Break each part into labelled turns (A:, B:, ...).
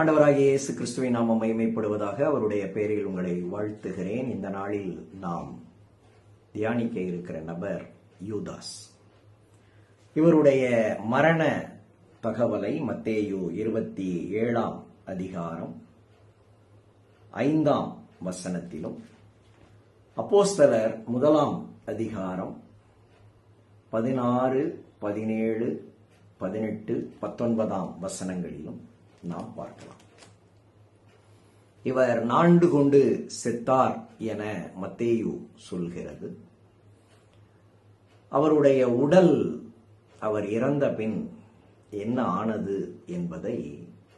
A: ஆண்டவராகிய இயேசு கிறிஸ்துவின் நாமம் மகிமைப்படுவதாக. அவருடைய பெயரில் உங்களை வாழ்த்துகிறேன். இந்த நாளில் நாம் தியானிக்க இருக்கிற நபர் யூதாஸ். இவருடைய மரண தகவலை மத்தேயு 27 அதிகாரம் 5 வசனத்திலும், அப்போஸ்தலர் 1 அதிகாரம் 16, 17, 18, 19 வசனங்களிலும் நாம் பார்க்கலாம். இவர் நாண்டு கொண்டு செத்தார் என மத்தேயு சொல்கிறது. அவருடைய உடல் அவர் இறந்த பின் என்ன ஆனது என்பதை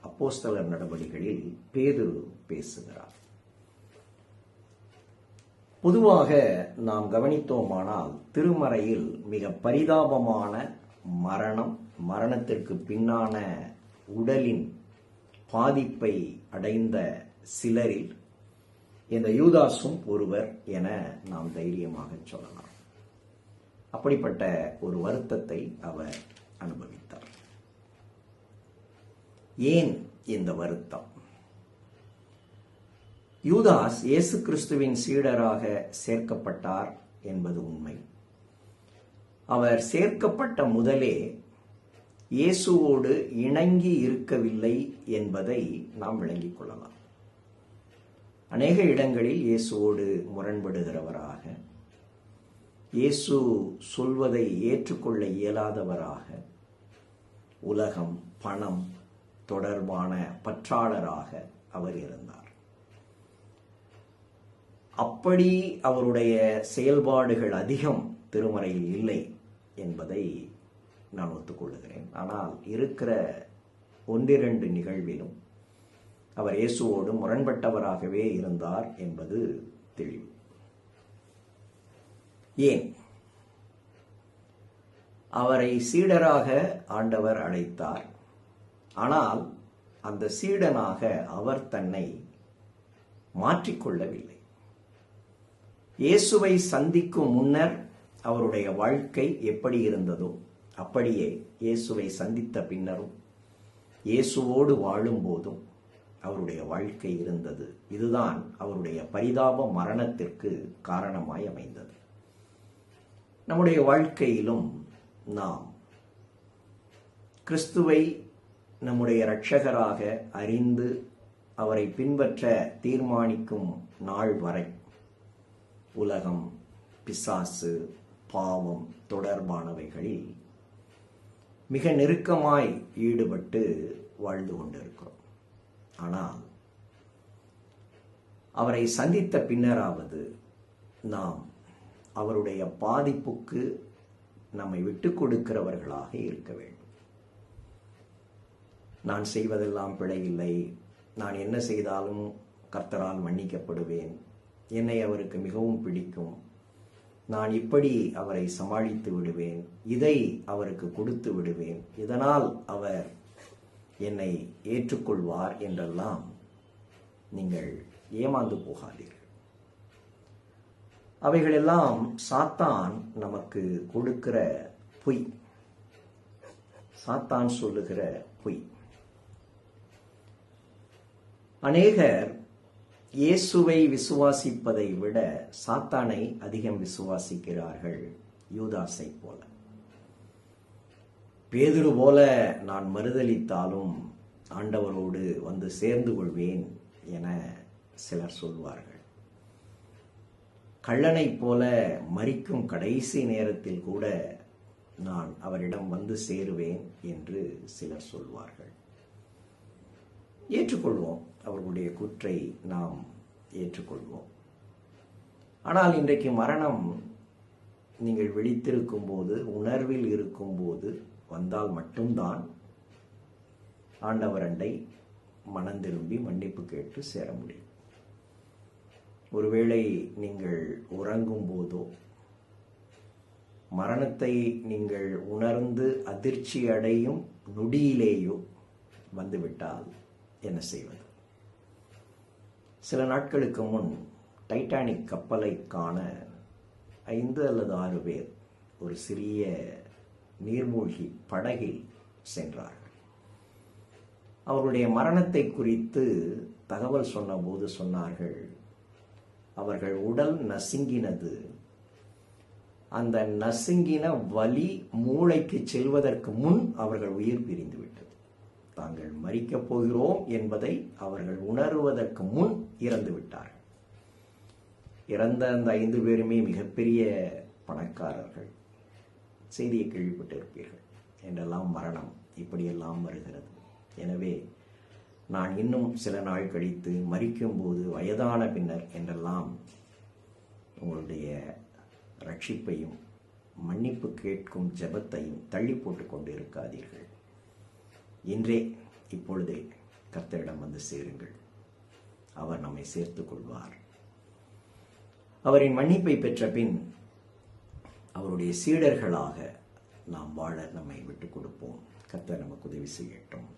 A: அப்போஸ்தலர் நடவடிக்கைகளில் பேதுரு பேசுகிறார். பொதுவாக நாம் கவனித்தோமானால் திருமறையில் மிக பரிதாபமான மரணத்திற்கு பின்னான உடலின் பாதிப்பை அடைந்த சிலரில் இந்த யூதாசும் ஒருவர் என நாம் தைரியமாக சொல்லலாம். அப்படிப்பட்ட ஒரு வருத்தத்தை அவர் அனுபவித்தார். ஏன் இந்த வருத்தம்? யூதாஸ் இயேசு கிறிஸ்துவின் சீடராக சேர்க்கப்பட்டார் என்பது உண்மை. அவர் சேர்க்கப்பட்ட முதலே இயேசுவோடு இணங்கி இருக்கவில்லை என்பதை நாம் விளங்கிக் கொள்ளலாம். அநேக இடங்களில் இயேசுவோடு முரண்படுகிறவராக, இயேசு சொல்வதை ஏற்றுக்கொள்ள இயலாதவராக, உலகம், பணம் தொடர்பான பற்றாளராக அவர் இருந்தார். அப்படி அவருடைய செயல்பாடுகள் அதிகம் திருமறையில் இல்லை என்பதை நான் ஒத்துக்கொள்கிறேன். ஆனால் இருக்கிற 1-2 நிகழ்விலும் அவர் இயேசுவோடு முரண்பட்டவராகவே இருந்தார் என்பது தெளிவு. ஏன்? அவரை சீடராக ஆண்டவர் அழைத்தார். ஆனால் அந்த சீடனாக அவர் தன்னை மாற்றிக்கொள்ளவில்லை. இயேசுவை சந்திக்கும் முன்னர் அவருடைய வாழ்க்கை எப்படி இருந்ததோ அப்படியே இயேசுவை சந்தித்த பின்னரும் இயேசுவோடு வாழும் போதும் அவருடைய வாழ்க்கை இருந்தது. இதுதான் அவருடைய பரிதாப மரணத்திற்கு காரணமாய் அமைந்தது. நம்முடைய வாழ்க்கையிலும் நாம் கிறிஸ்துவை நம்முடைய இரட்சகராக அறிந்து அவரை பின்பற்ற தீர்மானிக்கும் நாள் வரை உலகம், பிசாசு, பாவம் தொடர்பானவைகளில் மிக நெருக்கமாய் ஈடுபட்டு வாழ்ந்து கொண்டிருக்கிறோம். ஆனால் அவரை சந்தித்த பின்னராவது நாம் அவருடைய பாதிப்புக்கு நம்மை விட்டுக் கொடுக்கிறவர்களாக இருக்க வேண்டும். நான் செய்வதெல்லாம் பிழையில்லை, நான் என்ன செய்தாலும் கர்த்தரால் மன்னிக்கப்படுவேன், என்னை அவருக்கு மிகவும் பிடிக்கும், நான் இப்படி அவரை சமாளித்து விடுவேன், இதை அவருக்கு கொடுத்து விடுவேன், இதனால் அவர் என்னை ஏற்றுக்கொள்வார் என்றெல்லாம் நீங்கள் ஏமாந்து போகாதீர்கள். அவைகளெல்லாம் சாத்தான் நமக்கு கொடுக்கிற பொய், சாத்தான் சொல்லுகிற பொய். அநேகர் இயேசுவை விசுவாசிப்பதை விட சாத்தானை அதிகம் விசுவாசிக்கிறார்கள். யூதாசை போல, பேதுரு போல நான் மறுதலித்தாலும் ஆண்டவரோடு வந்து சேர்ந்து கொள்வேன் என சிலர் சொல்வார்கள். கள்ளனை போல மரிக்கும் கடைசி நேரத்தில் கூட நான் அவரிடம் வந்து சேருவேன் என்று சிலர் சொல்வார்கள். ஏற்றுக்கொள்வோம், அவர்களுடைய கூற்றை நாம் ஏற்றுக்கொள்வோம். ஆனால் இன்றைக்கு மரணம் நீங்கள் விழித்திருக்கும் போது, உணர்வில் இருக்கும் போது வந்தால் மட்டும்தான் ஆண்டவரண்டை மனம் திரும்பி மன்னிப்பு கேட்டு சேர முடியும். ஒருவேளை நீங்கள் உறங்கும் போதோ மரணத்தை நீங்கள் உணர்ந்து அதிர்ச்சி அடையும் நொடியிலேயோ வந்துவிட்டால் என்ன செய்வது? சில நாட்களுக்கு முன் டைட்டானிக் கப்பலை காண 5 அல்லது 6 பேர் ஒரு சிறிய நீர்மூழ்கி படகில் சென்றார்கள். அவருடைய மரணத்தை குறித்து தகவல் சொன்னபோது சொன்னார்கள், அவர்கள் உடல் நசுங்கினது. அந்த நசுங்கின வலி மூளைக்கு செல்வதற்கு முன் அவர்கள் உயிர் பிரிந்து விட்டது. தாங்கள் மரிக்கப் போகிறோம் என்பதை அவர்கள் உணருவதற்கு முன் இறந்து விட்டார்கள். இறந்த அந்த 5 பேருமே மிகப்பெரிய பணக்காரர்கள். செய்தியை கேள்விப்பட்டிருப்பீர்கள். என்றெல்லாம் மரணம் இப்படியெல்லாம் வருகிறது. எனவே நான் இன்னும் சில நாள் கழித்து மரிக்கும்போது வயதான பின்னர் என்றெல்லாம் உங்களுடைய ரட்சிப்பையும் மன்னிப்பு கேட்கும் ஜெபத்தையும் தள்ளி போட்டு கொண்டு இருக்காதீர்கள். இன்றே இப்பொழுதே கர்த்தரிடம் வந்து சேருங்கள். அவர் நம்மை சேர்த்துக் கொள்வார். அவரின் மன்னிப்பை பெற்ற பின் அவருடைய சீடர்களாக நாம் வாழ நம்மை விட்டுக் கொடுப்போம். கர்த்தர் நமக்கு உதவி செய்யட்டும்.